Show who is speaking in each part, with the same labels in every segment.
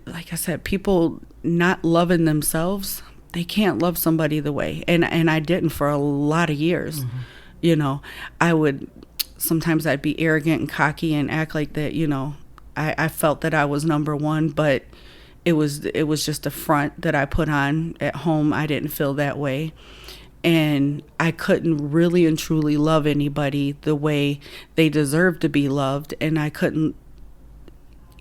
Speaker 1: like I said, people not loving themselves, they can't love somebody the way. And I didn't for a lot of years. I would sometimes I'd be arrogant and cocky and act like that, I felt that I was number one, but it was just a front that I put on at home. I didn't feel that way. And I couldn't really and truly love anybody the way they deserve to be loved. And I couldn't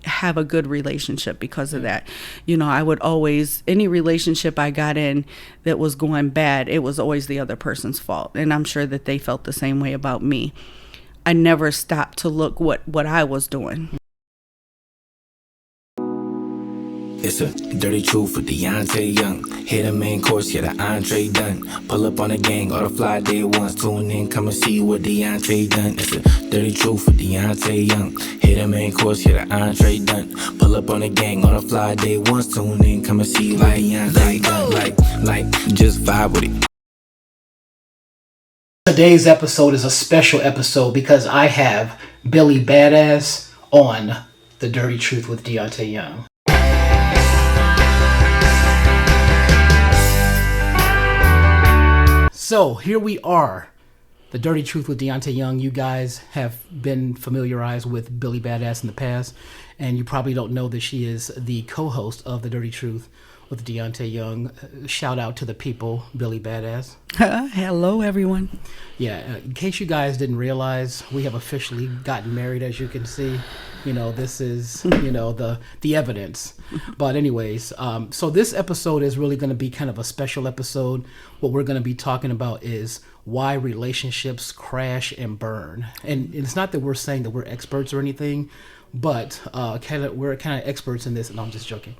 Speaker 1: have a good relationship because of that. I would always, any relationship I got in that was going bad, it was always the other person's fault. And I'm sure that they felt the same way about me. I never stopped to look what I was doing.
Speaker 2: It's a dirty truth with Deante Young. Hit a main course, get an entree done. Pull up on the gang, all the fly day once. Tune in, come and see what Deante done. It's a dirty truth with Deante Young. Hit a main course, get an entree done. Pull up on the gang, all the fly day once. Tune in, come and see what Deante done. Like, just vibe with it.
Speaker 3: Today's episode is a special episode because I have Billie Badass on The Dirty Truth with Deante Young. So here we are, The Dirty Truth with Deante Young. You guys have been familiarized with Billie Badass in the past, and you probably don't know that she is the co-host of The Dirty Truth with Deante Young. Shout out to the people, Billie Badass.
Speaker 1: Hello, everyone.
Speaker 3: Yeah, in case you guys didn't realize, we have officially gotten married, as you can see. This is, the evidence. But anyways, so this episode is really going to be kind of a special episode. What we're going to be talking about is why relationships crash and burn. And it's not that we're saying that we're experts or anything, but we're kind of experts in this. And I'm just joking.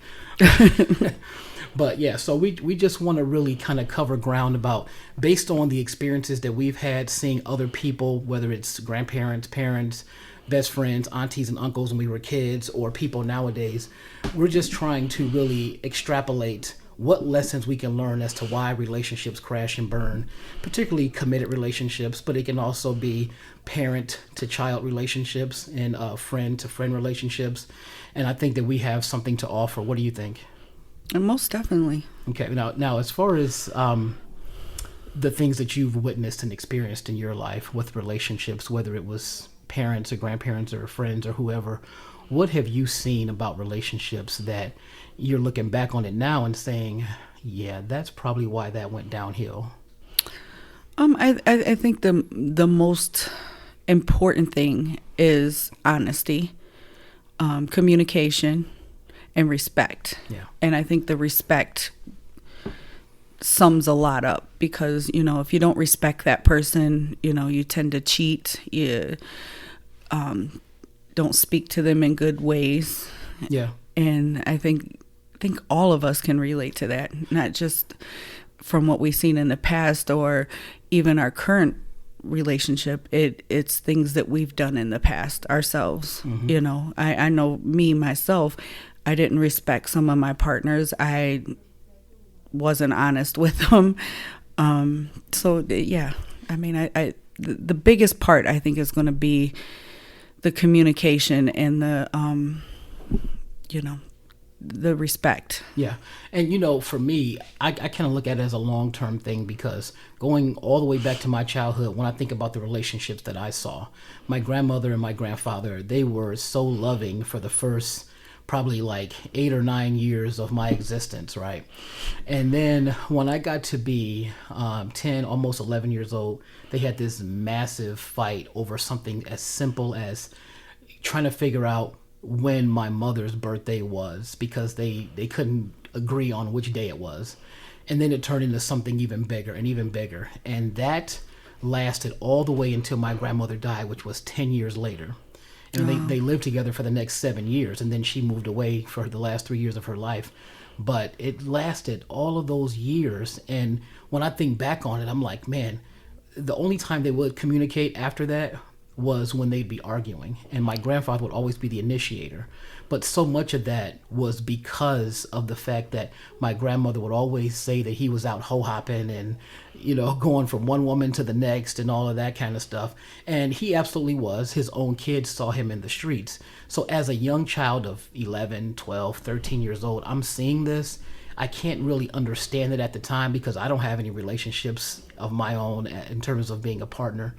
Speaker 3: But yeah, so we just want to really kind of cover ground about, based on the experiences that we've had seeing other people, whether it's grandparents, parents, best friends, aunties and uncles when we were kids, or people nowadays. We're just trying to really extrapolate what lessons we can learn as to why relationships crash and burn, particularly committed relationships, but it can also be parent to child relationships and friend to friend relationships. And I think that we have something to offer. What do you think?
Speaker 1: And most definitely.
Speaker 3: Okay. Now, as far as the things that you've witnessed and experienced in your life with relationships, whether it was parents or grandparents or friends or whoever, what have you seen about relationships that you're looking back on it now and saying, yeah, that's probably why that went downhill?
Speaker 1: I think the most important thing is honesty, communication, and respect.
Speaker 3: Yeah.
Speaker 1: And I think the respect sums a lot up, because if you don't respect that person, you tend to cheat. You don't speak to them in good ways.
Speaker 3: Yeah.
Speaker 1: And I think all of us can relate to that, not just from what we've seen in the past or even our current relationship. It's things that we've done in the past ourselves. Mm-hmm. I know myself, I didn't respect some of my partners. I wasn't honest with them. So yeah, I mean, the biggest part I think is going to be the communication and the respect.
Speaker 3: Yeah. And, for me, I kind of look at it as a long-term thing, because going all the way back to my childhood, when I think about the relationships that I saw, my grandmother and my grandfather, they were so loving for the first probably like 8 or 9 years of my existence, right? And then when I got to be 10, almost 11 years old, they had this massive fight over something as simple as trying to figure out when my mother's birthday was, because they couldn't agree on which day it was. And then it turned into something even bigger and even bigger. And that lasted all the way until my grandmother died, which was 10 years later. And they lived together for the next 7 years, and then she moved away for the last 3 years of her life. But it lasted all of those years. And when I think back on it, I'm like, man, the only time they would communicate after that was when they'd be arguing, and my grandfather would always be the initiator. But so much of that was because of the fact that my grandmother would always say that he was out ho-hopping and, going from one woman to the next and all of that kind of stuff. And he absolutely was. His own kids saw him in the streets. So as a young child of 11, 12, 13 years old, I'm seeing this. I can't really understand it at the time because I don't have any relationships of my own in terms of being a partner.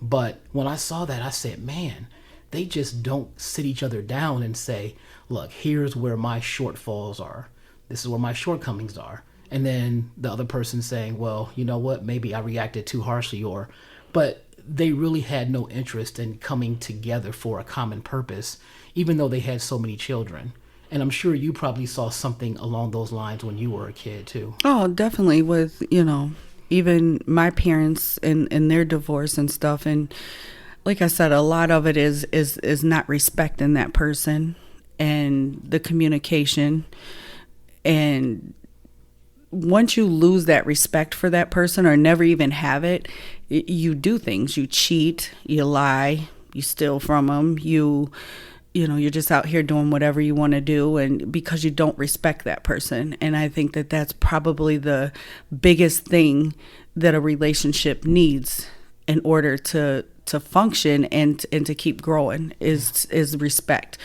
Speaker 3: But when I saw that, I said, man, they just don't sit each other down and say, look, here's where my shortfalls are. This is where my shortcomings are. And then the other person saying, well, you know what, maybe I reacted too harshly, but they really had no interest in coming together for a common purpose, even though they had so many children. And I'm sure you probably saw something along those lines when you were a kid too.
Speaker 1: Oh, definitely, with, even my parents and their divorce and stuff. And like I said, a lot of it is not respecting that person and the communication. And once you lose that respect for that person or never even have it, you do things. You cheat, you lie, you steal from them, you're just out here doing whatever you want to do, and because you don't respect that person. And I think that that's probably the biggest thing that a relationship needs in order to function and to keep growing is respect,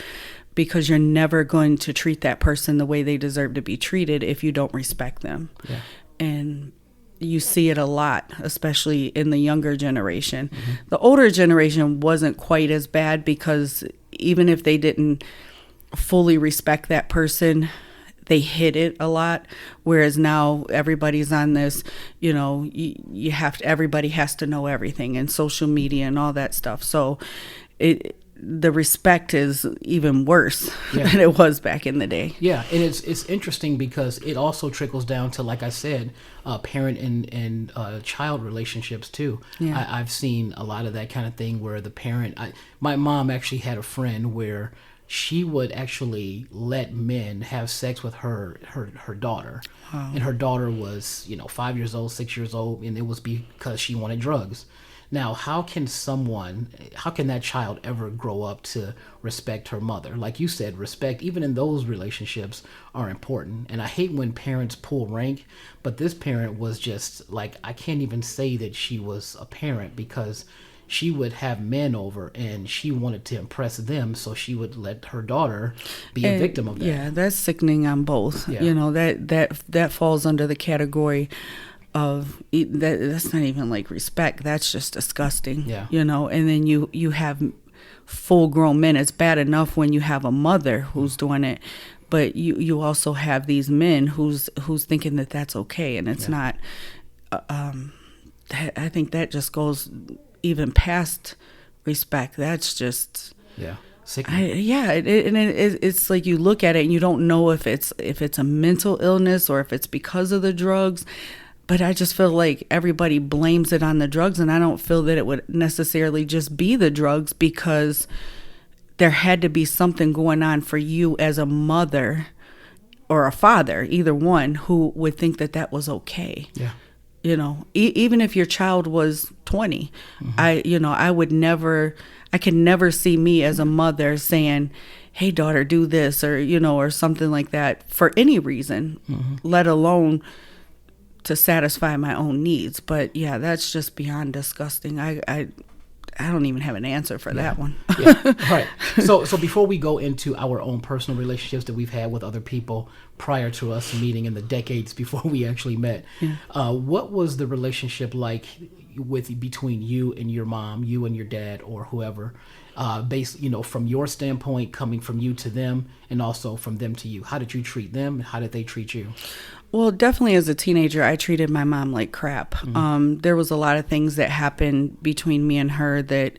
Speaker 1: because you're never going to treat that person the way they deserve to be treated if you don't respect them. Yeah. And you see it a lot, especially in the younger generation. Mm-hmm. The older generation wasn't quite as bad because even if they didn't fully respect that person, they hid it a lot. Whereas now everybody's on this, everybody has to know everything, and social media and all that stuff. So the respect is even worse than it was back in the day.
Speaker 3: Yeah, and it's interesting because it also trickles down to, like I said, parent and child relationships too. Yeah. I've seen a lot of that kind of thing where the parent, my mom actually had a friend where she would actually let men have sex with her daughter. Wow. And her daughter was 5 years old, 6 years old, and it was because she wanted drugs. Now, how can that child ever grow up to respect her mother? Like you said, respect, even in those relationships, are important. And I hate when parents pull rank, but this parent was just like, I can't even say that she was a parent, because she would have men over and she wanted to impress them, so she would let her daughter be a victim of that.
Speaker 1: Yeah, that's sickening on both. Yeah. That falls under the category of that's not even like respect. That's just disgusting. Yeah. And then you have full grown men. It's bad enough when you have a mother who's doing it, but you also have these men who's thinking that that's okay, and it's not. I think that just goes even past respect. That's just it's like you look at it and you don't know if it's a mental illness or if it's because of the drugs. But I just feel like everybody blames it on the drugs, and I don't feel that it would necessarily just be the drugs, because there had to be something going on for you as a mother or a father, either one, who would think that that was okay. Yeah. Even if your child was 20, mm-hmm. I could never see me as a mother saying, hey, daughter, do this, or, or something like that for any reason, mm-hmm. let alone to satisfy my own needs. But yeah, that's just beyond disgusting. I don't even have an answer for that one.
Speaker 3: Yeah. Right. So before we go into our own personal relationships that we've had with other people prior to us meeting in the decades before we actually met, what was the relationship like between you and your mom, you and your dad, or whoever, based, from your standpoint, coming from you to them, and also from them to you? How did you treat them? How did they treat you?
Speaker 1: Well, definitely as a teenager, I treated my mom like crap. Mm-hmm. There was a lot of things that happened between me and her that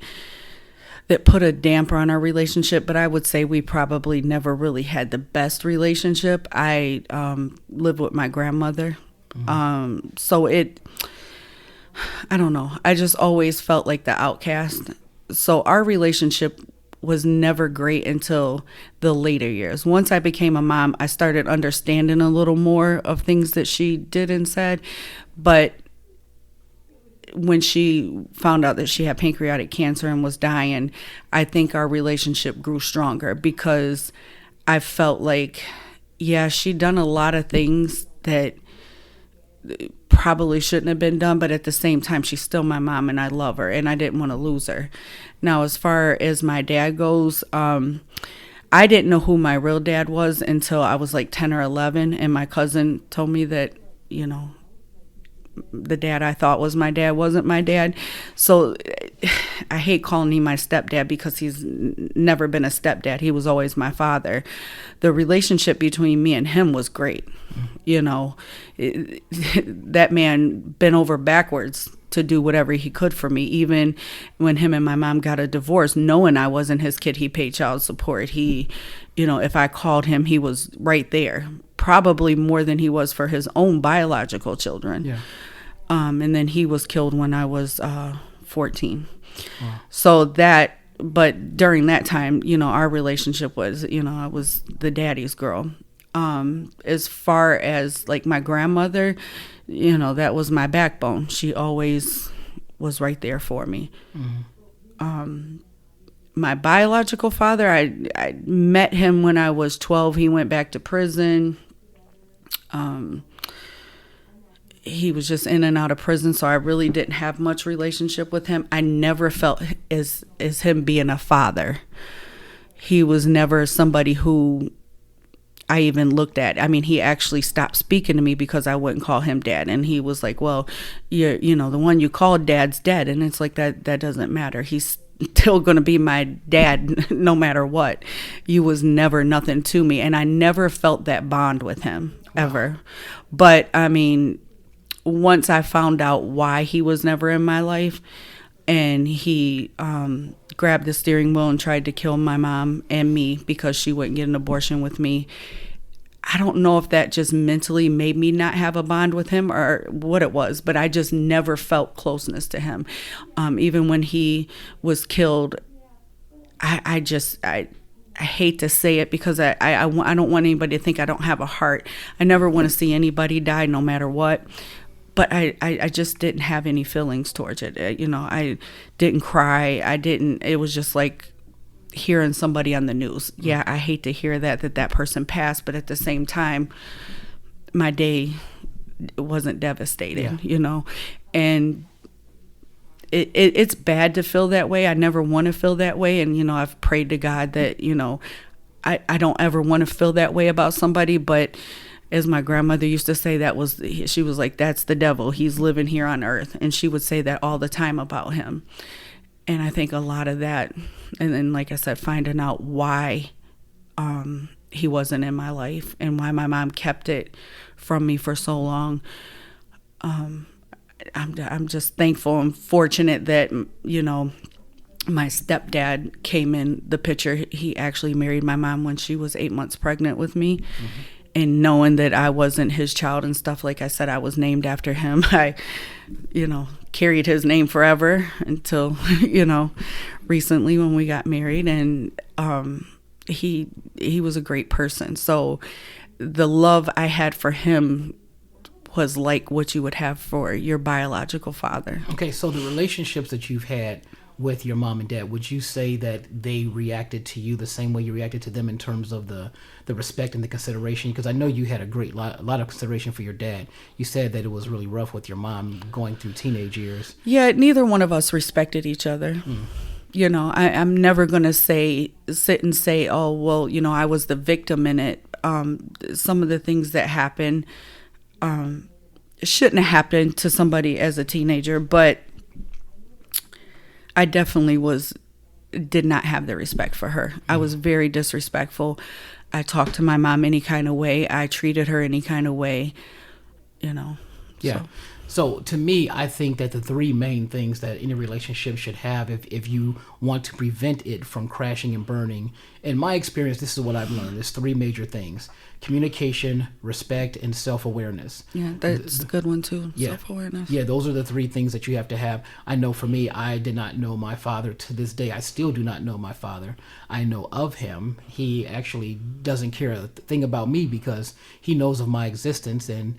Speaker 1: put a damper on our relationship, but I would say we probably never really had the best relationship. I lived with my grandmother. Mm-hmm. I don't know. I just always felt like the outcast. So our relationship was never great until the later years. Once I became a mom, I started understanding a little more of things that she did and said, but when she found out that she had pancreatic cancer and was dying, I think our relationship grew stronger because I felt like, yeah, she'd done a lot of things that probably shouldn't have been done, but at the same time, she's still my mom and I love her and I didn't want to lose her. Now, as far as my dad goes, I didn't know who my real dad was until I was like 10 or 11, and my cousin told me that, the dad I thought was my dad wasn't my dad. So I hate calling him my stepdad because he's never been a stepdad. He was always my father. The relationship between me and him was great. That man bent over backwards to do whatever he could for me. Even when him and my mom got a divorce, knowing I wasn't his kid, he paid child support. He, if I called him, he was right there, probably more than he was for his own biological children.
Speaker 3: Yeah.
Speaker 1: And then he was killed when I was 14.
Speaker 3: Wow.
Speaker 1: But during that time, our relationship was, I was the daddy's girl. As far as like my grandmother, that was my backbone. She always was right there for me. Mm-hmm. My biological father, I met him when I was 12. He went back to prison. He was just in and out of prison, so I really didn't have much relationship with him. I never felt as him being a father. He was never somebody who I even looked at. I mean, he actually stopped speaking to me because I wouldn't call him dad. And he was like, well, the one you called dad's dead. And it's like, that doesn't matter. He's still going to be my dad no matter what. You was never nothing to me. And I never felt that bond with him ever. But I mean, once I found out why he was never in my life, and he grabbed the steering wheel and tried to kill my mom and me because she wouldn't get an abortion with me, I don't know if that just mentally made me not have a bond with him or what it was, but I just never felt closeness to him. Even when he was killed, I hate to say it because I don't want anybody to think I don't have a heart. I never want to see anybody die no matter what. But I just didn't have any feelings towards it. I didn't cry. It was just like hearing somebody on the news. Yeah, I hate to hear that person passed, but at the same time, my day wasn't devastated, and it's bad to feel that way. I never want to feel that way. And, I've prayed to God that, I don't ever want to feel that way about somebody, but as my grandmother used to say, she was like, that's the devil. He's living here on earth. And she would say that all the time about him. And I think a lot of that, and then, like I said, finding out why he wasn't in my life and why my mom kept it from me for so long. I'm just thankful and fortunate that, my stepdad came in the picture. He actually married my mom when she was 8 months pregnant with me. Mm-hmm. And knowing that I wasn't his child and stuff, like I said, I was named after him. I, carried his name forever until, recently when we got married. And he was a great person. So the love I had for him was like what you would have for your biological father.
Speaker 3: Okay, so the relationships that you've had with your mom and dad, would you say that they reacted to you the same way you reacted to them in terms of the respect and the consideration? Because I know you had a lot of consideration for your dad. You said that it was really rough with your mom going through teenage years.
Speaker 1: Yeah, neither one of us respected each other. I'm never going to sit and say, oh, well, I was the victim in it. Some of the things that happened shouldn't have happened to somebody as a teenager, but I definitely did not have the respect for her. I was very disrespectful. I talked to my mom any kind of way. I treated her any kind of way,
Speaker 3: Yeah. So to me, I think that the three main things that any relationship should have, if you want to prevent it from crashing and burning, in my experience, this is what I've learned. There's three major things: communication, respect, and self-awareness.
Speaker 1: Yeah, that's a good one too.
Speaker 3: Yeah.
Speaker 1: Self-awareness.
Speaker 3: Yeah, those are the three things that you have to have. I know for me, I did not know my father to this day. I still do not know my father. I know of him. He actually doesn't care a thing about me because he knows of my existence, and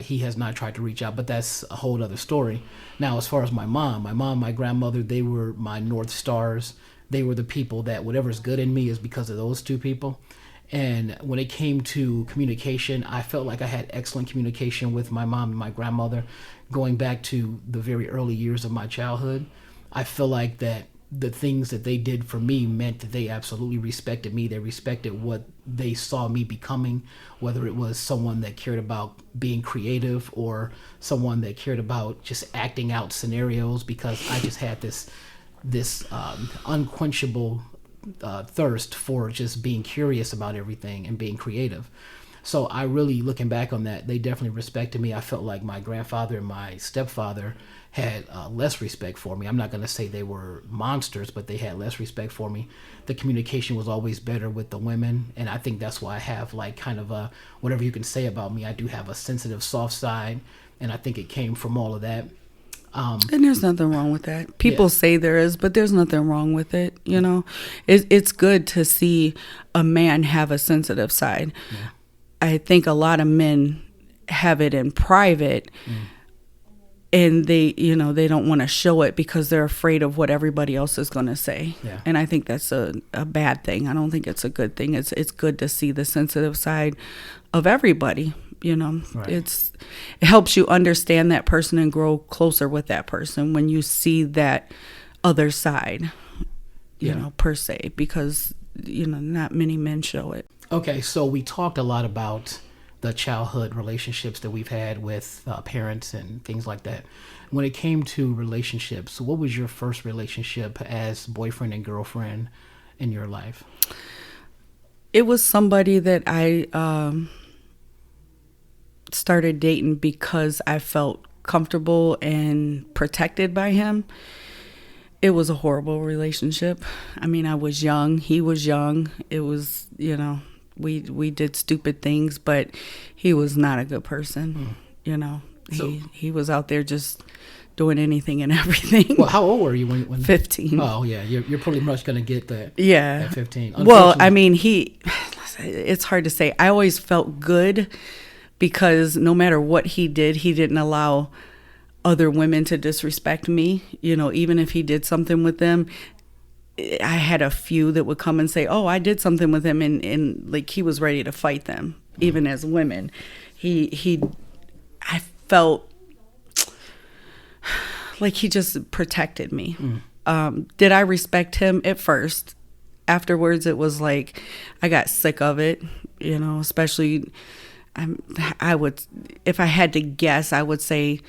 Speaker 3: He has not tried to reach out, but that's a whole other story. Now, as far as my mom, my grandmother, they were my North Stars. They were the people that whatever's good in me is because of those two people. And when it came to communication, I felt like I had excellent communication with my mom and my grandmother going back to the very early years of my childhood. I feel like that the things that they did for me meant that they absolutely respected me. They respected what they saw me becoming, whether it was someone that cared about being creative or someone that cared about just acting out scenarios, because I just had this unquenchable thirst for just being curious about everything and being creative. So I really, looking back on that, they definitely respected me. I felt like my grandfather and my stepfather had less respect for me. I'm not going to say they were monsters, but they had less respect for me. The communication was always better with the women, and I think that's why I have like kind of a, whatever you can say about me, I do have a sensitive, soft side, and I think it came from all of that.
Speaker 1: And there's nothing wrong with that. People say there is, but there's nothing wrong with it. You know, it's good to see a man have a sensitive side. Yeah. I think a lot of men have it in private, and they don't want to show it because they're afraid of what everybody else is going to say. Yeah. And I think that's a bad thing. I don't think it's a good thing. It's good to see the sensitive side of everybody. You know, right. It helps you understand that person and grow closer with that person when you see that other side, you know, per se, because, you know, not many men show it.
Speaker 3: Okay, so we talked a lot about the childhood relationships that we've had with parents and things like that. When it came to relationships, what was your first relationship as boyfriend and girlfriend in your life?
Speaker 1: It was somebody that I started dating because I felt comfortable and protected by him. It was a horrible relationship. I mean, I was young. He was young. It was, you know, we did stupid things, but he was not a good person. You know, he was out there just doing anything and everything.
Speaker 3: Well, how old were you when
Speaker 1: 15.
Speaker 3: Oh yeah, you're pretty much gonna get that.
Speaker 1: Yeah,
Speaker 3: at 15.
Speaker 1: Well, I mean, it's hard to say. I always felt good because no matter what he did, he didn't allow other women to disrespect me. You know, even if he did something with them, I had a few that would come and say, oh, I did something with him, and like he was ready to fight them, even as women. I felt like he just protected me. Did I respect him at first? Afterwards, it was like I got sick of it, you know, especially I would, if I had to guess, I would say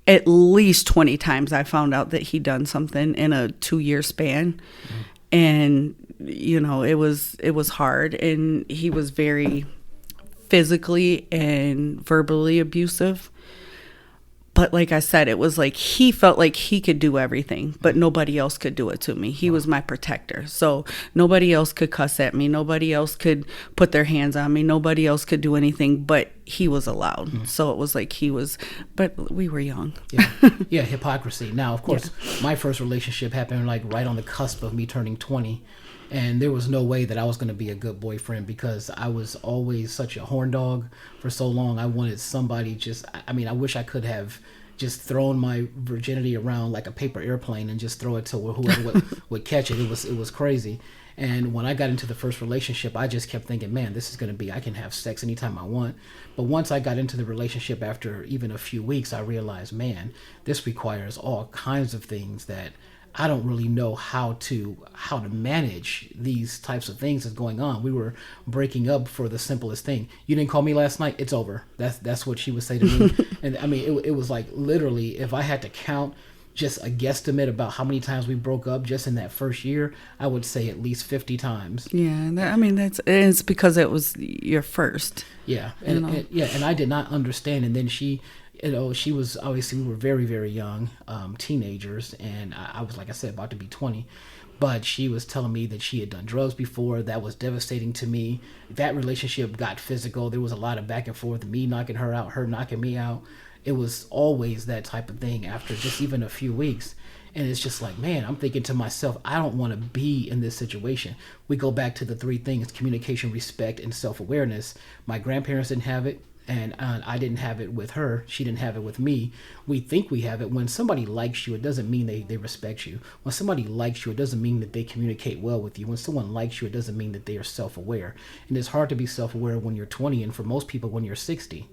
Speaker 1: at least 20 times I found out that he'd done something in a 2-year span. And, you know, it was hard. And he was very physically and verbally abusive. But like I said, it was like he felt like he could do everything, but nobody else could do it to me. He was my protector. So nobody else could cuss at me. Nobody else could put their hands on me. Nobody else could do anything, but he was allowed. So it was like he was, but we were young.
Speaker 3: Yeah, hypocrisy. Now, of course, my first relationship happened like right on the cusp of me turning 20. And there was no way that I was going to be a good boyfriend because I was always such a horn dog for so long. I wanted somebody I wish I could have just thrown my virginity around like a paper airplane and just throw it to whoever would catch it. It was crazy. And when I got into the first relationship, I just kept thinking, man, this is going to be, I can have sex anytime I want. But once I got into the relationship after even a few weeks, I realized, man, this requires all kinds of things that I don't really know how to manage these types of things that's going on. We were breaking up for the simplest thing. You didn't call me last night? It's over. That's what she would say to me. And I mean, it was like literally, if I had to count just a guesstimate about how many times we broke up just in that first year, I would say at least 50 times.
Speaker 1: Yeah, it's because it was your first.
Speaker 3: Yeah, and I did not understand. And then she was, obviously we were very, very young, teenagers, and I was, like I said, about to be 20. But she was telling me that she had done drugs before. That was devastating to me. That relationship got physical. There was a lot of back and forth, me knocking her out, her knocking me out. It was always that type of thing after just even a few weeks. And it's just like, man, I'm thinking to myself, I don't want to be in this situation. We go back to the 3 things: communication, respect, and self-awareness. My grandparents didn't have it. And I didn't have it with her. She didn't have it with me. We think we have it. When somebody likes you, it doesn't mean they respect you. When somebody likes you, it doesn't mean that they communicate well with you. When someone likes you, it doesn't mean that they are self-aware. And it's hard to be self-aware when you're 20, and for most people when you're 60.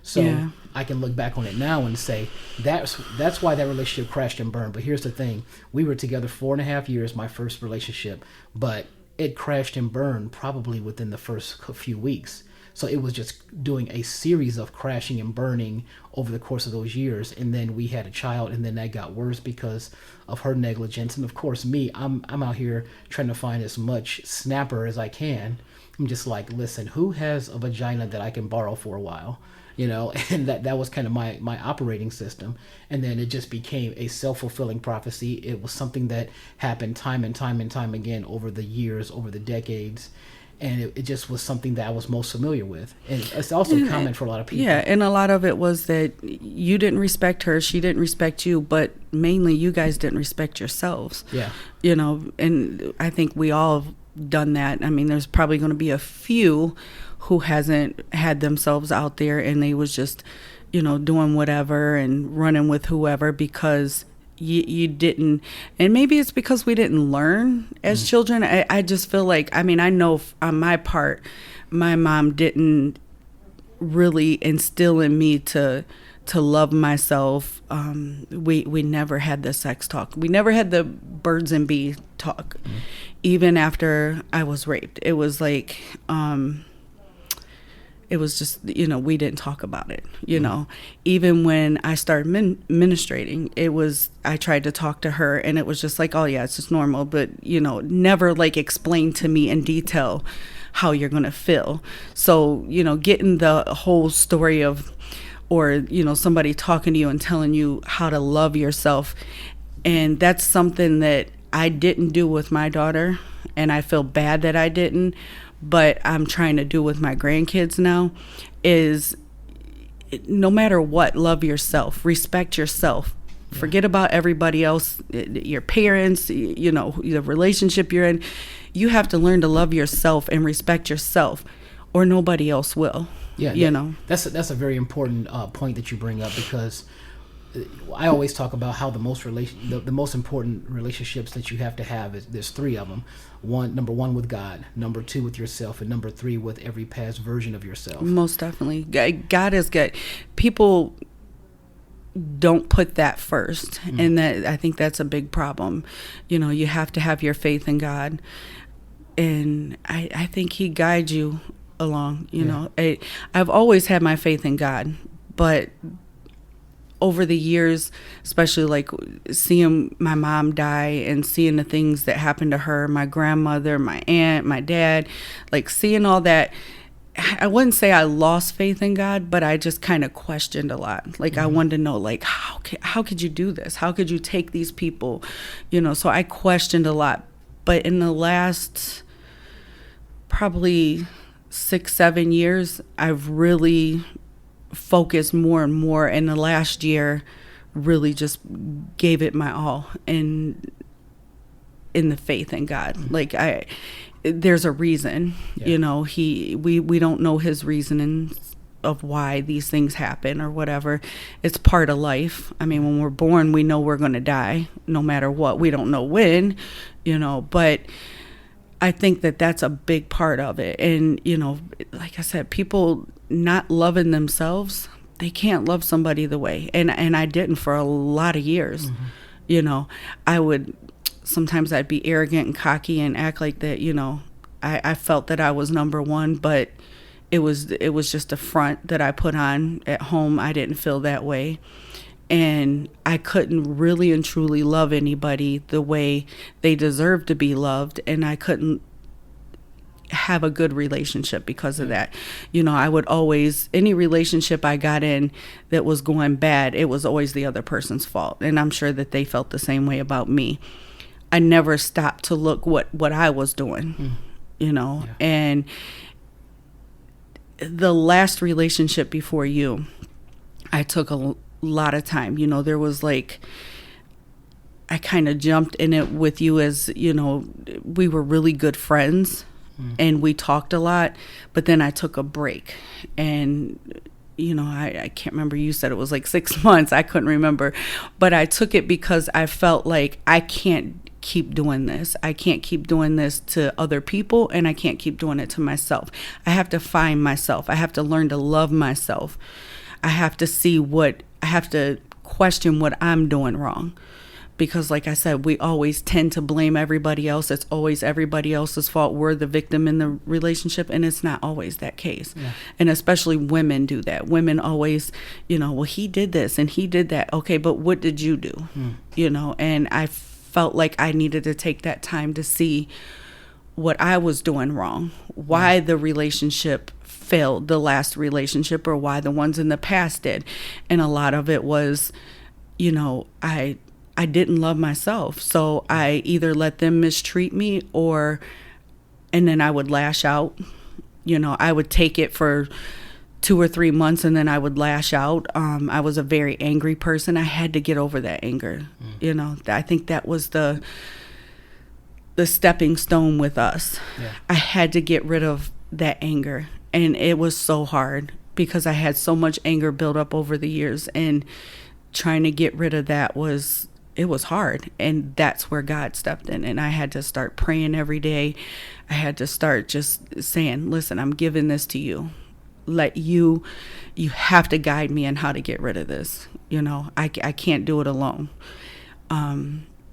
Speaker 3: So yeah. I can look back on it now and say that's why that relationship crashed and burned. But here's the thing. We were together 4.5 years, my first relationship, but it crashed and burned probably within the first few weeks. So it was just doing a series of crashing and burning over the course of those years. And then we had a child, and then that got worse because of her negligence. And of course, me, I'm out here trying to find as much snapper as I can. I'm just like, listen, who has a vagina that I can borrow for a while? You know, and that was kind of my operating system. And then it just became a self-fulfilling prophecy. It was something that happened time and time and time again over the years, over the decades. And it just was something that I was most familiar with. And it's also common for a lot of people.
Speaker 1: Yeah, and a lot of it was that you didn't respect her, she didn't respect you, but mainly you guys didn't respect yourselves.
Speaker 3: Yeah.
Speaker 1: You know, and I think we all have done that. I mean, there's probably going to be a few who hasn't had themselves out there and they was just, you know, doing whatever and running with whoever because you didn't, and maybe it's because we didn't learn as children. I just feel like, I mean, I know on my part, my mom didn't really instill in me to love myself. We never had the sex talk. We never had the birds and bee talk. Even after I was raped, it was like, it was just, you know, we didn't talk about it, you know. Even when I started ministrating, I tried to talk to her and it was just like, oh yeah, it's just normal. But, you know, never like explain to me in detail how you're going to feel. So, you know, getting the whole story of, or, you know, somebody talking to you and telling you how to love yourself. And that's something that I didn't do with my daughter. And I feel bad that I didn't. But I'm trying to do with my grandkids now is no matter what, love yourself, respect yourself. Yeah. Forget about everybody else, your parents, you know, the relationship you're in. You have to learn to love yourself and respect yourself or nobody else will. Yeah, you know.
Speaker 3: That's a very important point that you bring up because I always talk about how the most important relationships that you have to have is there's 3 of them. Number 1 with God, number 2 with yourself, and number 3 with every past version of yourself.
Speaker 1: Most definitely. God is good. People don't put that first, and that I think that's a big problem. You know, you have to have your faith in God, and I think He guides you along. You know, I've always had my faith in God, but over the years, especially like seeing my mom die and seeing the things that happened to her, my grandmother, my aunt, my dad, like seeing all that, I wouldn't say I lost faith in God, but I just kind of questioned a lot. Like I wanted to know, like, how could you do this? How could you take these people? You know, so I questioned a lot. But in the last probably 6-7 years, I've really focused more and more, and the last year really just gave it my all in the faith in God. Like there's a reason, you know, we don't know His reasonings of why these things happen or whatever. It's part of life. I mean, when we're born, we know we're going to die no matter what. We don't know when, you know, but I think that that's a big part of it. And, you know, like I said, people not loving themselves, they can't love somebody the way. And I didn't for a lot of years. You know, sometimes I'd be arrogant and cocky and act like that, you know, I felt that I was number one, but it was just a front that I put on at home. I didn't feel that way. And I couldn't really and truly love anybody the way they deserved to be loved. And I couldn't have a good relationship because of that. You know, I would always, any relationship I got in that was going bad, it was always the other person's fault. And I'm sure that they felt the same way about me. I never stopped to look what I was doing, you know. And the last relationship before you, I took a lot of time. You know, there was like, I kind of jumped in it with you as, you know, we were really good friends and we talked a lot, but then I took a break and I can't remember, you said it was like 6 months. I couldn't remember. But I took it because I felt like I can't keep doing this. I can't keep doing this to other people, and I can't keep doing it to myself. I have to find myself. I have to learn to love myself. I have to question what I'm doing wrong. Because like I said, we always tend to blame everybody else. It's always everybody else's fault. We're the victim in the relationship, and it's not always that case. Yeah. And especially women do that. Women always, well, he did this and he did that. Okay, but what did you do? And I felt like I needed to take that time to see what I was doing wrong, why the relationship failed, the last relationship, or why the ones in the past did. And a lot of it was, I didn't love myself. So I either let them mistreat me and then I would lash out. I would take it for 2 or 3 months and then I would lash out. I was a very angry person. I had to get over that anger. I think that was the stepping stone with us. Yeah. I had to get rid of that anger. And it was so hard because I had so much anger built up over the years, and trying to get rid of that was hard. And that's where God stepped in, and I had to start praying every day. I had to start just saying, listen, I'm giving this to you. You have to guide me on how to get rid of this. I can't do it alone.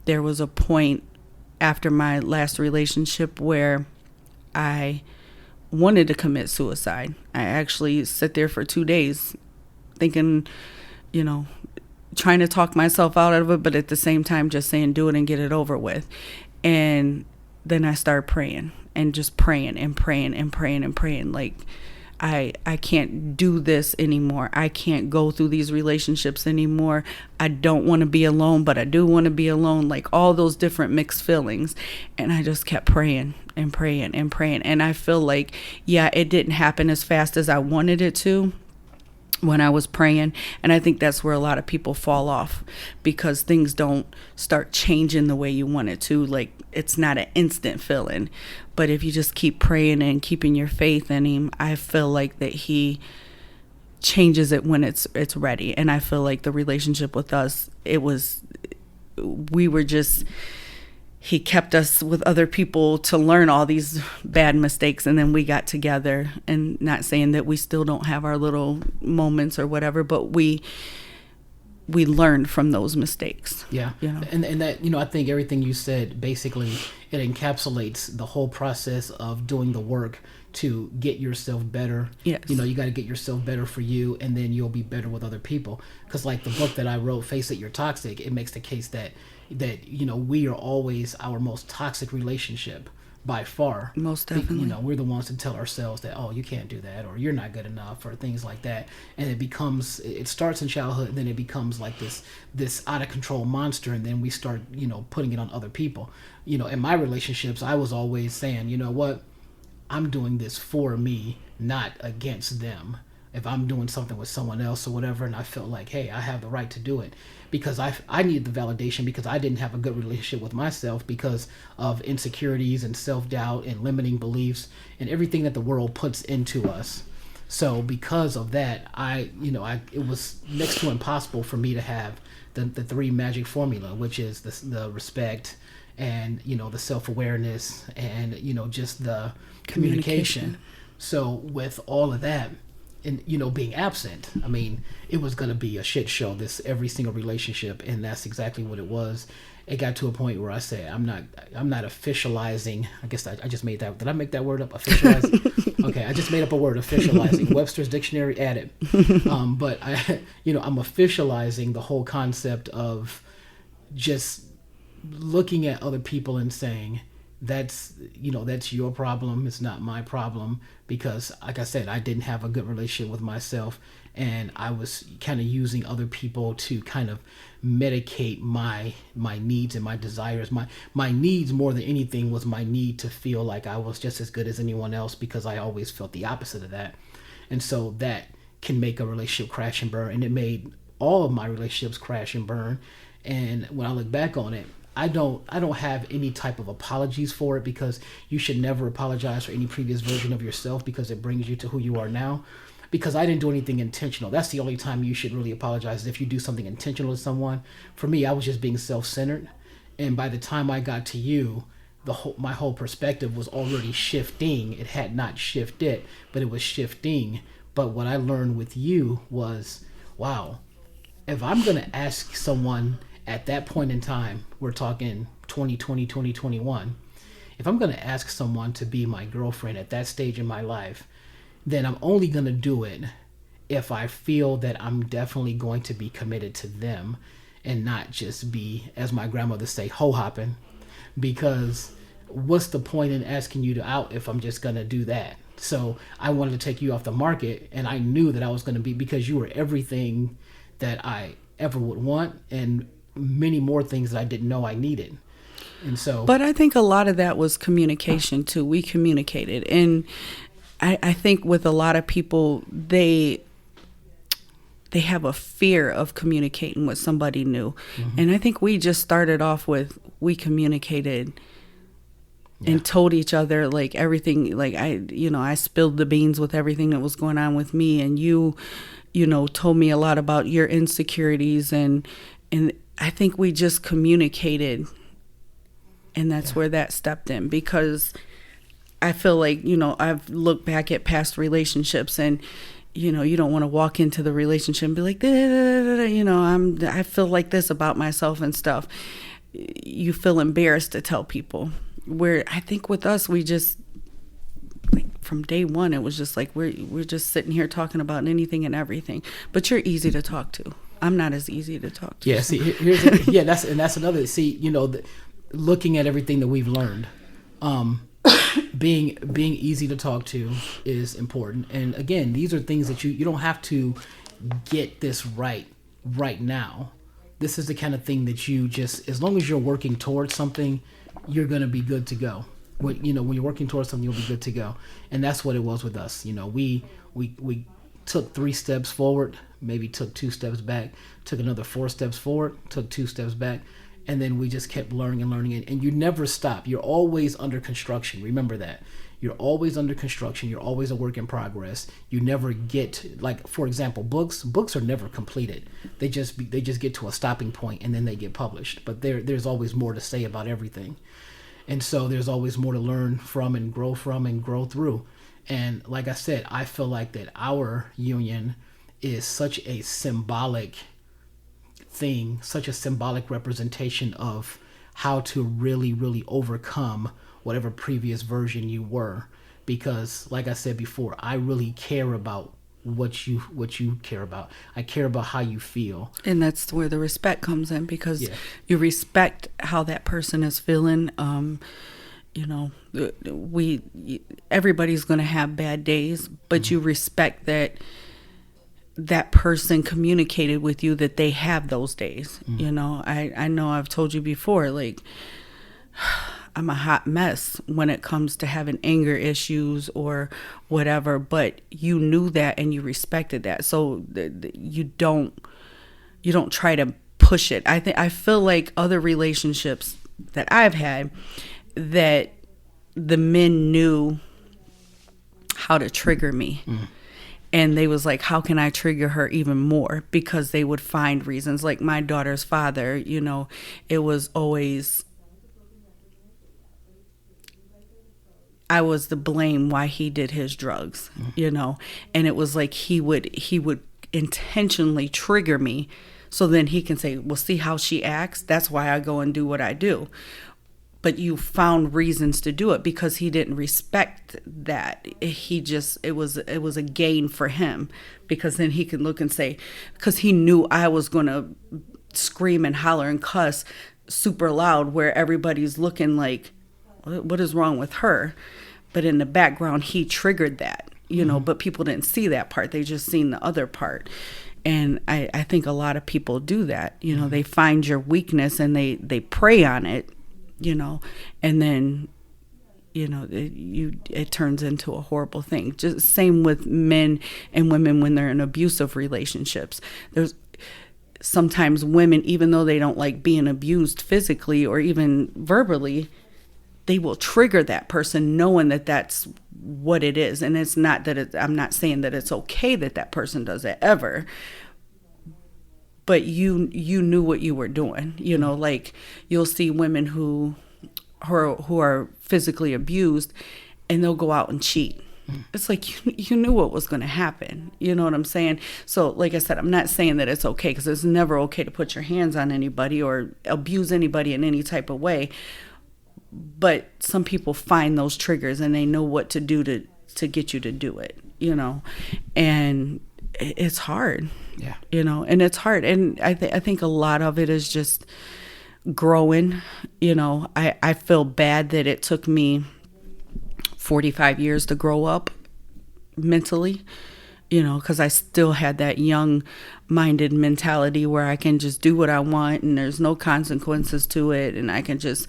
Speaker 1: There was a point after my last relationship where I wanted to commit suicide. I actually sat there for 2 days thinking, trying to talk myself out of it, but at the same time just saying, do it and get it over with. And then I started praying and just praying and praying and praying and praying. Like, I can't do this anymore. I can't go through these relationships anymore. I don't want to be alone, but I do want to be alone. Like all those different mixed feelings. And I just kept praying and praying and praying. And I feel like, it didn't happen as fast as I wanted it to when I was praying. And I think that's where a lot of people fall off, because things don't start changing the way you want it to. Like, it's not an instant feeling. But if you just keep praying and keeping your faith in him, I feel like that he changes it when it's ready. And I feel like the relationship with us, he kept us with other people to learn all these bad mistakes, and then we got together. And not saying that we still don't have our little moments or whatever, but we learned from those mistakes.
Speaker 3: Yeah. And that, I think everything you said, basically, it encapsulates the whole process of doing the work to get yourself better.
Speaker 1: Yes.
Speaker 3: You got to get yourself better for you, and then you'll be better with other people. Because like the book that I wrote, Face It, You're Toxic, it makes the case that we are always our most toxic relationship by far.
Speaker 1: Most definitely.
Speaker 3: We're the ones to tell ourselves that, oh, you can't do that, or you're not good enough, or things like that. And it starts in childhood, and then it becomes like this out of control monster, and then we start, putting it on other people. In my relationships, I was always saying, you know what, I'm doing this for me, not against them. If I'm doing something with someone else or whatever, and I felt like, hey, I have the right to do it, because I needed the validation, because I didn't have a good relationship with myself because of insecurities and self-doubt and limiting beliefs and everything that the world puts into us. So because of that, it was next to impossible for me to have the three magic formula, which is the respect and, the self-awareness and, just the communication. So with all of that, and being absent, I mean, it was going to be a shit show, this every single relationship, and that's exactly what it was. It got to a point where I said, I'm not officializing. I guess I just made that. Did I make that word up? Officializing. Okay, I just made up a word, officializing. Webster's dictionary added. But I'm officializing the whole concept of just looking at other people and saying, that's your problem. It's not my problem, because like I said, I didn't have a good relationship with myself, and I was kind of using other people to kind of medicate my needs and my desires. My needs, more than anything, was my need to feel like I was just as good as anyone else, because I always felt the opposite of that. And so that can make a relationship crash and burn, and it made all of my relationships crash and burn. And when I look back on it, I don't have any type of apologies for it, because you should never apologize for any previous version of yourself, because it brings you to who you are now. because I didn't do anything intentional. That's the only time you should really apologize, is if you do something intentional to someone. For me, I was just being self-centered, and by the time I got to you, my whole perspective was already shifting. It had not shifted, but it was shifting. But what I learned with you was, wow, if I'm going to ask someone at that point in time, we're talking 2020, 2021, if I'm going to ask someone to be my girlfriend at that stage in my life, then I'm only going to do it if I feel that I'm definitely going to be committed to them and not just be, as my grandmother say, ho-hopping. Because what's the point in asking you to out if I'm just going to do that? So I wanted to take you off the market, and I knew that I was going to be, because you were everything that I ever would want and many more things that I didn't know I needed. And so,
Speaker 1: but I think a lot of that was communication too. We communicated, and I think with a lot of people, they have a fear of communicating with somebody new. Mm-hmm. And I think we just started off with, we communicated and told each other like everything. Like I spilled the beans with everything that was going on with me, and you told me a lot about your insecurities, and I think we just communicated, and that's where that stepped in. Because I feel like, I've looked back at past relationships, and you don't want to walk into the relationship and be like, I feel like this about myself and stuff. You feel embarrassed to tell people. Where I think with us, we just, like, from day one, it was just like, we're just sitting here talking about anything and everything. But you're easy to talk to. I'm not as easy to talk to.
Speaker 3: Yeah, see, that's another. See, looking at everything that we've learned, being easy to talk to is important. And again, these are things that you don't have to get this right now. This is the kind of thing that you just, as long as you're working towards something, you're going to be good to go. When you're working towards something, you'll be good to go. And that's what it was with us. We took 3 steps forward, maybe took 2 steps back, took another 4 steps forward, took 2 steps back, and then we just kept learning and learning. And you never stop. You're always under construction. Remember that. You're always under construction. You're always a work in progress. You never get, like, for example, books are never completed. They just get to a stopping point, and then they get published. But there's always more to say about everything. And so there's always more to learn from and grow through. And like I said, I feel like that our union is such a symbolic thing, such a symbolic representation of how to really, really overcome whatever previous version you were. Because like I said before, I really care about what you care about. I care about how you feel. And
Speaker 1: that's where the respect comes in, because you respect how that person is feeling. Everybody's going to have bad days, but you respect that person communicated with you that they have those days. I know I've told you before, like, I'm a hot mess when it comes to having anger issues or whatever, but you knew that and you respected that. So you don't try to push it. I feel like other relationships that I've had, that the men knew how to trigger me. And they was like, how can I trigger her even more? Because they would find reasons. Like my daughter's father, it was always, I was the blame why he did his drugs, and it was like he would intentionally trigger me, so then he can say, well, see how she acts? That's why I go and do what I do. But you found reasons to do it because he didn't respect that. It was a gain for him, because then he can look and say, because he knew I was going to scream and holler and cuss super loud where everybody's looking like, what is wrong with her? But in the background, he triggered that, but people didn't see that part. They just seen the other part. And I think a lot of people do that. They find your weakness and they prey on it, and then, it turns into a horrible thing. Just same with men and women when they're in abusive relationships. There's sometimes women, even though they don't like being abused physically or even verbally, they will trigger that person knowing that that's what it is. And it's not that I'm not saying that it's okay that that person does it ever, but you knew what you were doing. You know, like you'll see women who are physically abused, and they'll go out and cheat. It's like you knew what was going to happen. You know what I'm saying? So like I said, I'm not saying that it's okay, because it's never okay to put your hands on anybody or abuse anybody in any type of way. But some people find those triggers and they know what to do to get you to do it, you know, and it's hard.
Speaker 3: Yeah.
Speaker 1: You know, and it's hard. And I think a lot of it is just growing. You know, I feel bad that it took me 45 years to grow up mentally, you know, because I still had that young-minded mentality where I can just do what I want and there's no consequences to it, and I can just,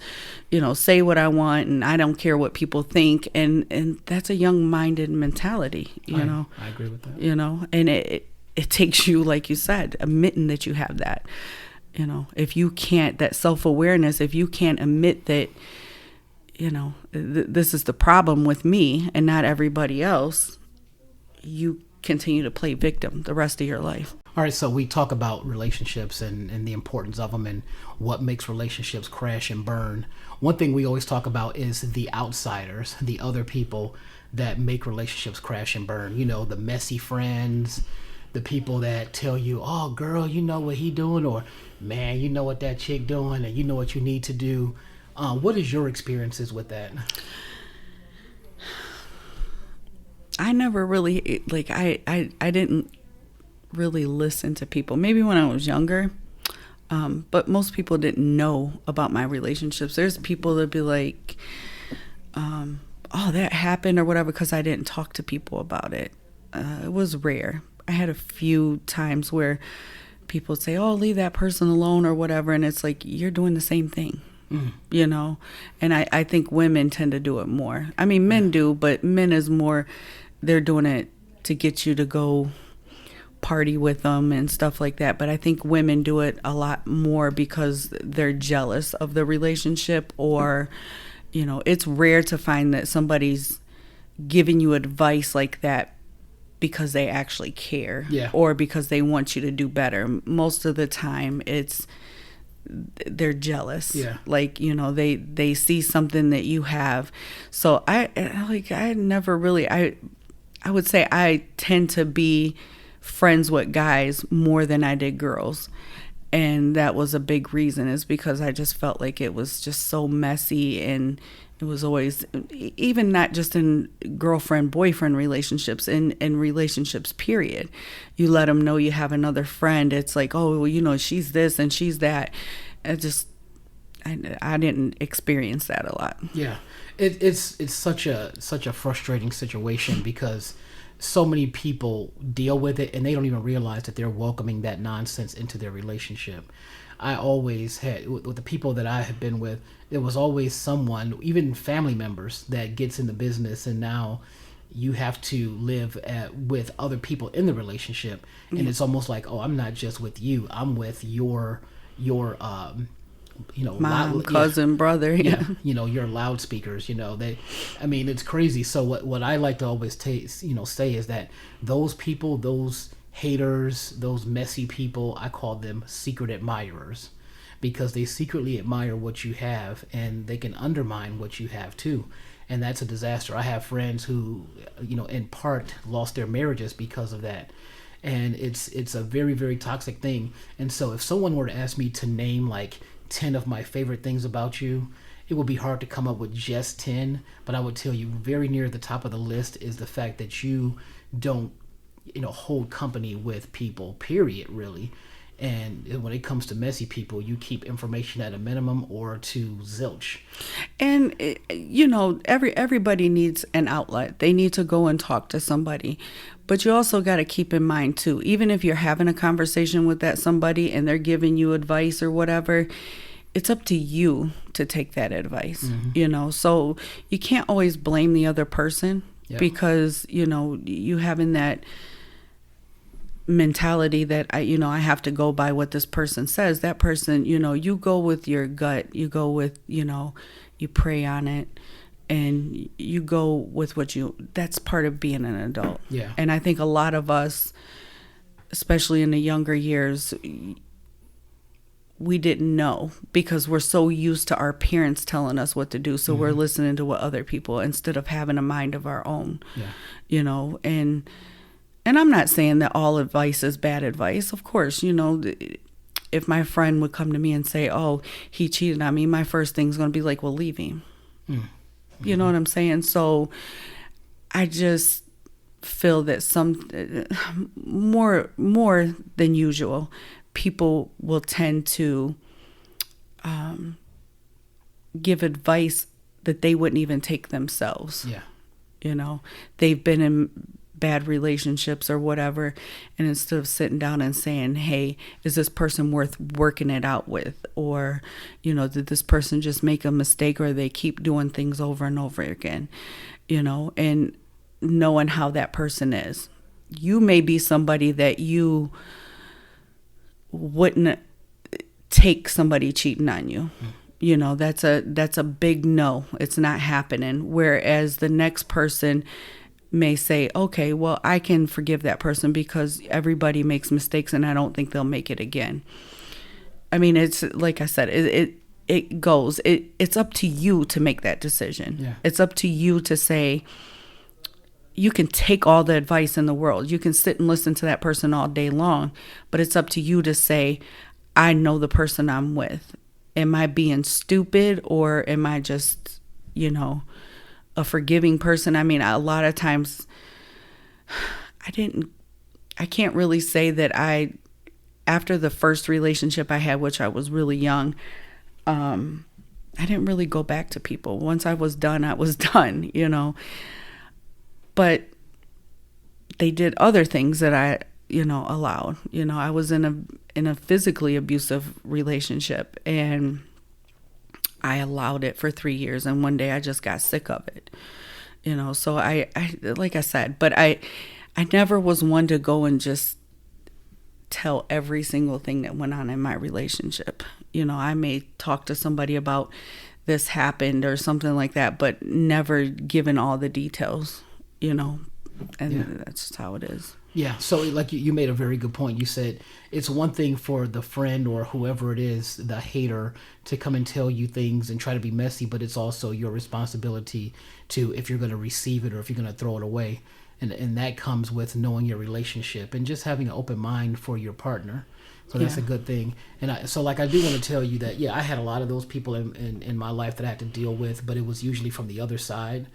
Speaker 1: you know, say what I want and I don't care what people think, and that's a young-minded mentality, you know.
Speaker 3: I agree with that.
Speaker 1: You know, and it takes you, like you said, admitting that you have that. You know, if you can't, that self-awareness, if you can't admit that, you know, this is the problem with me and not everybody else, you continue to play victim the rest of your life.
Speaker 3: All right, so we talk about relationships and the importance of them and what makes relationships crash and burn. One thing we always talk about is the outsiders, the other people that make relationships crash and burn. You know, the messy friends, the people that tell you, oh, girl, you know what he doing, or man, you know what that chick doing, and you know what you need to do. What is your experiences with that?
Speaker 1: I never really, like, I didn't really listen to people. Maybe when I was younger, but most people didn't know about my relationships. There's people that be like, oh, that happened or whatever, because I didn't talk to people about it. It was rare. I had a few times where people say, oh, leave that person alone or whatever, and it's like, you're doing the same thing. You know, and I think women tend to do it more. I mean, men do, but men is more, they're doing it to get you to go party with them and stuff like that. But I think women do it a lot more because they're jealous of the relationship, or, you know, it's rare to find that somebody's giving you advice like that because they actually care, or because they want you to do better. Most of the time they're jealous. Like, you know, they see something that you have. So I never really, I would say I tend to be friends with guys more than I did girls. And that was a big reason, is because I just felt like it was just so messy, and it was always, even not just in girlfriend-boyfriend relationships, in relationships, period. You let them know you have another friend. It's like, oh, well, you know, she's this and she's that. I didn't experience that a lot.
Speaker 3: Yeah, it's such a frustrating situation, because so many people deal with it and they don't even realize that they're welcoming that nonsense into their relationship. I always had, with the people that I have been with, there was always someone, even family members, that gets in the business, and now you have to live with other people in the relationship, and it's almost like, oh, I'm not just with you, I'm with your you know,
Speaker 1: mom, cousin, brother,
Speaker 3: you know, your loudspeakers, you know, it's crazy. So what I like to always say is that those people, those haters, those messy people, I call them secret admirers, because they secretly admire what you have, and they can undermine what you have too. And that's a disaster. I have friends who, you know, in part lost their marriages because of that. And it's a very, very toxic thing. And so if someone were to ask me to name like 10 of my favorite things about you, it would be hard to come up with just 10, but I would tell you very near the top of the list is the fact that you don't, you know, hold company with people, period, really. And when it comes to messy people, you keep information at a minimum or to zilch.
Speaker 1: And, you know, everybody needs an outlet. They need to go and talk to somebody. But you also got to keep in mind, too, even if you're having a conversation with that somebody and they're giving you advice or whatever, it's up to you to take that advice, you know. So you can't always blame the other person because, you know, you having that mentality that I have to go by what this person says. That person, you know, you go with your gut, you go with, you know, you pray on it, and you go with that's part of being an adult.
Speaker 3: Yeah.
Speaker 1: And I think a lot of us, especially in the younger years, we didn't know because we're so used to our parents telling us what to do. So we're listening to what other people, instead of having a mind of our own, and I'm not saying that all advice is bad advice. Of course, if my friend would come to me and say, oh, he cheated on me, my first thing's going to be like, well, leave him. You know what I'm saying? So I just feel that more than usual, people will tend to give advice that they wouldn't even take themselves.
Speaker 3: Yeah.
Speaker 1: They've been in bad relationships or whatever, and instead of sitting down and saying, hey, is this person worth working it out with? Or, did this person just make a mistake, or they keep doing things over and over again? And knowing how that person is. You may be somebody that you wouldn't take somebody cheating on you. That's a big no. It's not happening. Whereas the next person may say, okay, well, I can forgive that person because everybody makes mistakes and I don't think they'll make it again. I mean, it's like I said, it's up to you to make that decision.
Speaker 3: Yeah.
Speaker 1: It's up to you to say, you can take all the advice in the world. You can sit and listen to that person all day long, but it's up to you to say, I know the person I'm with. Am I being stupid, or am I just, a forgiving person? I mean, a lot of times I can't really say that after the first relationship I had, which I was really young, I didn't really go back to people. Once I was done, I was done, but they did other things that I, allowed. I was in a physically abusive relationship, and I allowed it for 3 years, and one day I just got sick of it. So I like I said, but I never was one to go and just tell every single thing that went on in my relationship. I may talk to somebody about this happened or something like that, but never given all the details, and that's just how it is.
Speaker 3: Yeah, so like you made a very good point. You said it's one thing for the friend or whoever it is, the hater, to come and tell you things and try to be messy, but it's also your responsibility to, if you're going to receive it or if you're going to throw it away. And that comes with knowing your relationship and just having an open mind for your partner. So that's a good thing. And I do want to tell you that, I had a lot of those people in my life that I had to deal with, but it was usually from the other side.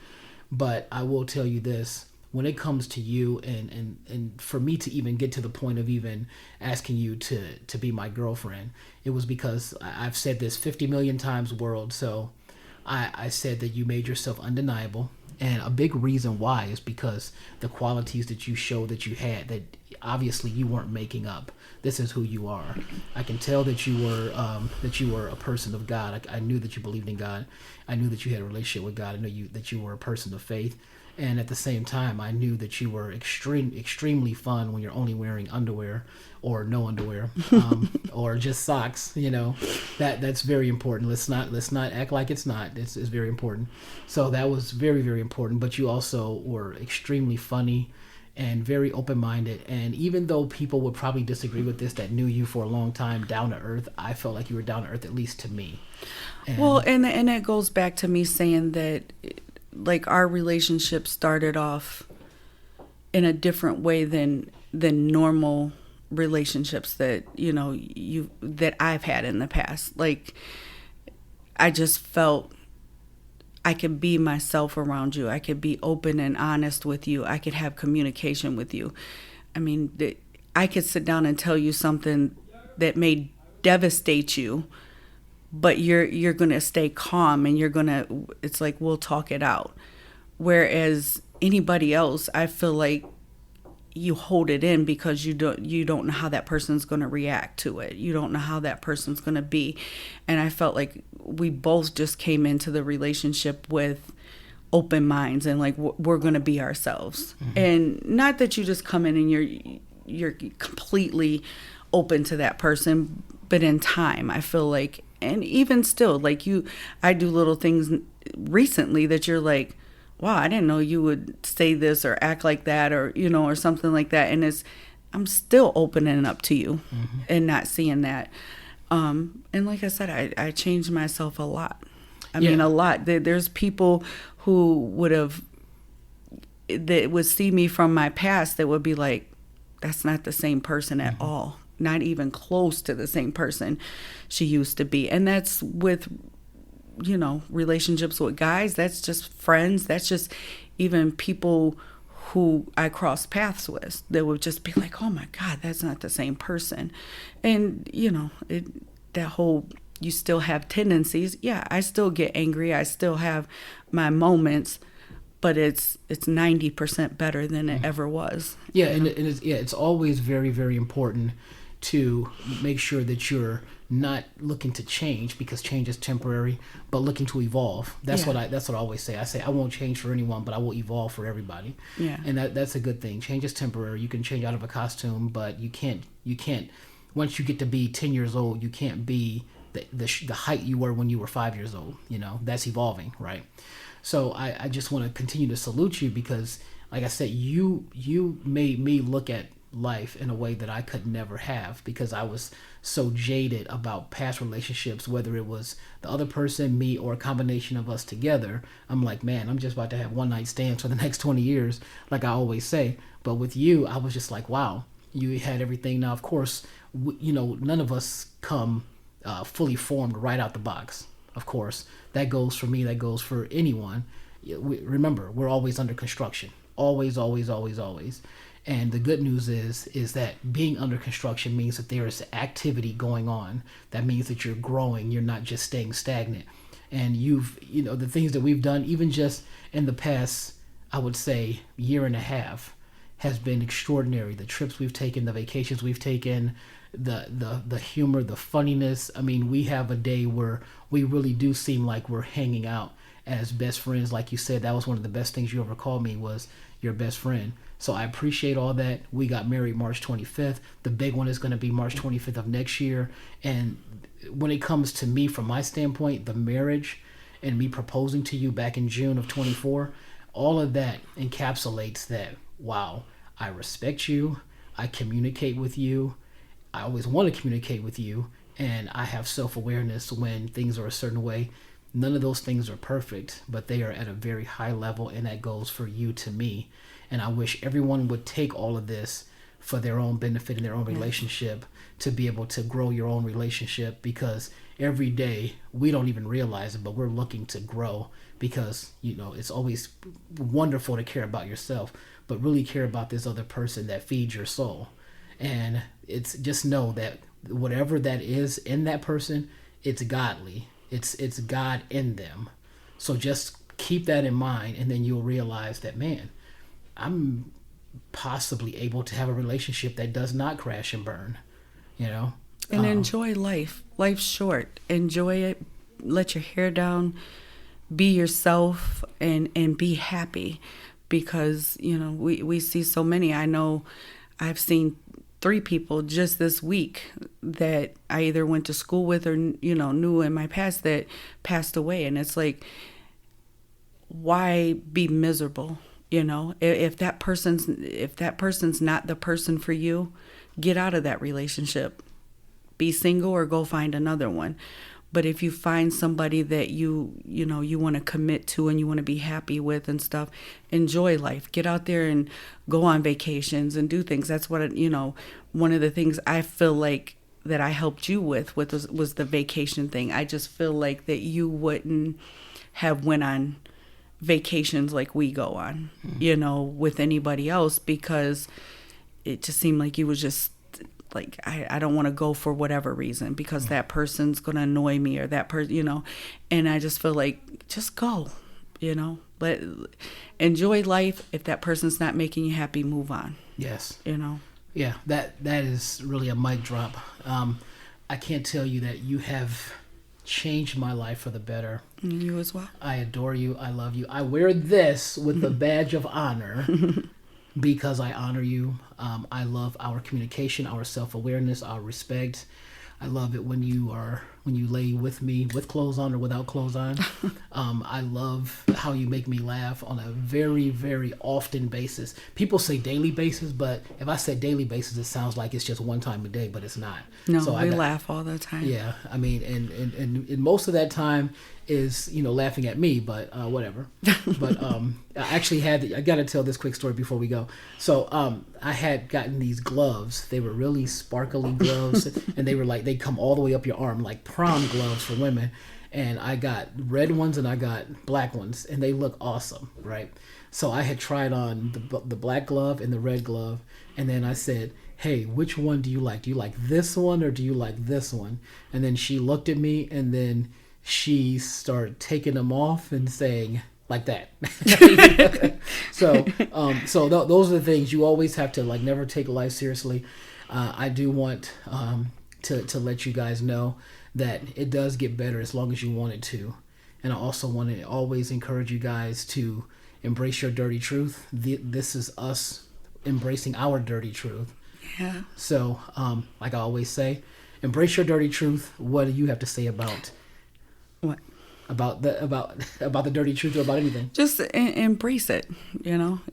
Speaker 3: But I will tell you this. When it comes to you and for me to even get to the point of even asking you to be my girlfriend, it was because I've said this 50 million times, world. So I said that you made yourself undeniable. And a big reason why is because the qualities that you showed that you had, that obviously you weren't making up. This is who you are. I can tell that you were a person of God. I knew that you believed in God. I knew that you had a relationship with God. I knew that you were a person of faith. And at the same time, I knew that you were extremely fun when you're only wearing underwear or no underwear, or just socks. That's very important. Let's not act like it's not. It's very important. So that was very, very important. But you also were extremely funny and very open-minded. And even though people would probably disagree with this that knew you for a long time, down to earth, I felt like you were down to earth, at least to me.
Speaker 1: And it goes back to me saying that, like, our relationship started off in a different way than normal relationships that that I've had in the past. Like, I just felt I could be myself around you. I could be open and honest with you. I could have communication with you. I mean, I could sit down and tell you something that may devastate you, but you're going to stay calm and it's like, we'll talk it out. Whereas anybody else, I feel like you hold it in because you don't know how that person's going to react to it. You don't know how that person's going to be. And I felt like we both just came into the relationship with open minds and like, we're going to be ourselves. Mm-hmm. And not that you just come in and you're completely open to that person, but in time, I feel like And even still, like I do little things recently that you're like, wow, I didn't know you would say this or act like that, or, or something like that. And I'm still opening up to you and not seeing that. And like I said, I changed myself a lot. I mean, a lot. There's people who that would see me from my past that would be like, that's not the same person at all. Not even close to the same person she used to be. And that's with, relationships with guys. That's just friends. That's just even people who I cross paths with that would just be like, oh my God, that's not the same person. And, that whole, you still have tendencies. Yeah, I still get angry. I still have my moments, but it's 90% better than it ever was.
Speaker 3: Yeah, and it's always very, very important to make sure that you're not looking to change, because change is temporary, but looking to evolve. That's what I always say. I say I won't change for anyone, but I will evolve for everybody.
Speaker 1: Yeah.
Speaker 3: And that's a good thing. Change is temporary. You can change out of a costume, but you can't once you get to be 10 years old, you can't be the height you were when you were 5 years old. That's evolving, right? So I just want to continue to salute you, because like I said, you made me look at life in a way that I could never have, because I was so jaded about past relationships, whether it was the other person, me, or a combination of us together. I'm like, man, I'm just about to have one night stands for the next 20 years, like I always say. But with you, I was just like, wow, you had everything. Now, of course, none of us come fully formed right out the box. Of course, that goes for me, that goes for anyone. Remember, we're always under construction. Always, always, always, always. And the good news is that being under construction means that there is activity going on. That means that you're growing. You're not just staying stagnant. And the things that we've done, even just in the past, I would say, year and a half, has been extraordinary. The trips we've taken, the vacations we've taken, the humor, the funniness. I mean, we have a day where we really do seem like we're hanging out as best friends. Like you said, that was one of the best things you ever called me, was your best friend. So I appreciate all that. We got married March 25th. The big one is going to be March 25th of next year. And when it comes to me, from my standpoint, the marriage and me proposing to you back in June of 24, all of that encapsulates that, wow, I respect you. I communicate with you. I always want to communicate with you. And I have self-awareness when things are a certain way. None of those things are perfect, but they are at a very high level, and that goes for you to me. And I wish everyone would take all of this for their own benefit in their own relationship, to be able to grow your own relationship, because every day, we don't even realize it, but we're looking to grow, because, it's always wonderful to care about yourself, but really care about this other person that feeds your soul. And it's just know that whatever that is in that person, it's godly. It's God in them. So just keep that in mind, and then you'll realize that, man, I'm possibly able to have a relationship that does not crash and burn, And
Speaker 1: enjoy life. Life's short. Enjoy it. Let your hair down. Be yourself and be happy, because, we see so many. I know I've seen 3 people just this week that I either went to school with or, knew in my past that passed away. And it's like, why be miserable? If that person's not the person for you, get out of that relationship. Be single or go find another one. But if you find somebody that you want to commit to and you want to be happy with and stuff, enjoy life. Get out there and go on vacations and do things. That's what, one of the things I feel like that I helped you with was the vacation thing. I just feel like that you wouldn't have went on vacations like we go on, with anybody else, because it just seemed like you was just like, I don't want to go for whatever reason, because that person's going to annoy me, or that person, and I just feel like, just go, enjoy life. If that person's not making you happy, move on.
Speaker 3: Yes. Yeah, that is really a mic drop. I can't tell you that you have changed my life for the better.
Speaker 1: You as well.
Speaker 3: I adore you. I love you. I wear this with the badge of honor because I honor you. I love our communication, our self-awareness, our respect. I love it when you are when you lay with me with clothes on or without clothes on. I love how you make me laugh on a very, very often basis. People say daily basis, but if I said daily basis, it sounds like it's just one time a day, but it's not.
Speaker 1: No, we laugh all the time.
Speaker 3: Yeah, I mean, and most of that time is, laughing at me, but whatever. But I actually I got to tell this quick story before we go. So I had gotten these gloves. They were really sparkly gloves, and they come all the way up your arm, like prom gloves for women. And I got red ones and I got black ones, and they look awesome, right? So I had tried on the black glove and the red glove, and then I said, hey, which one do you like? Do you like this one or do you like this one? And then she looked at me, and then she started taking them off and saying like that. So those are the things you always have to never take life seriously. I do want to let you guys know that it does get better as long as you want it to. And I also want to always encourage you guys to embrace your dirty truth. This is us embracing our dirty truth.
Speaker 1: Yeah.
Speaker 3: So, like I always say, embrace your dirty truth. What do you have to say about
Speaker 1: what?
Speaker 3: About the dirty truth or about anything?
Speaker 1: Just embrace it,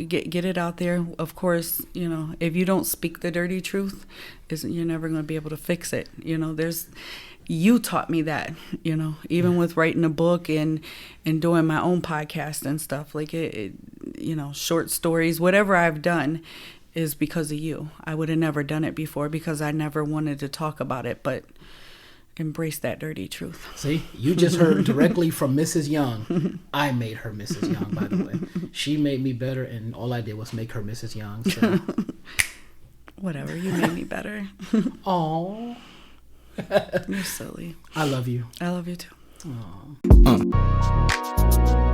Speaker 1: get it out there. Of course, if you don't speak the dirty truth, you're never going to be able to fix it. You taught me that, even with writing a book and doing my own podcast and stuff short stories, whatever I've done is because of you. I would have never done it before because I never wanted to talk about it, but embrace that dirty truth.
Speaker 3: See, you just heard directly from Mrs. Young. I made her Mrs. Young, by the way. She made me better, and all I did was make her Mrs. Young. So.
Speaker 1: Whatever, you made me better.
Speaker 3: Aww.
Speaker 1: You're silly.
Speaker 3: I love you.
Speaker 1: I love you too.
Speaker 3: Aww.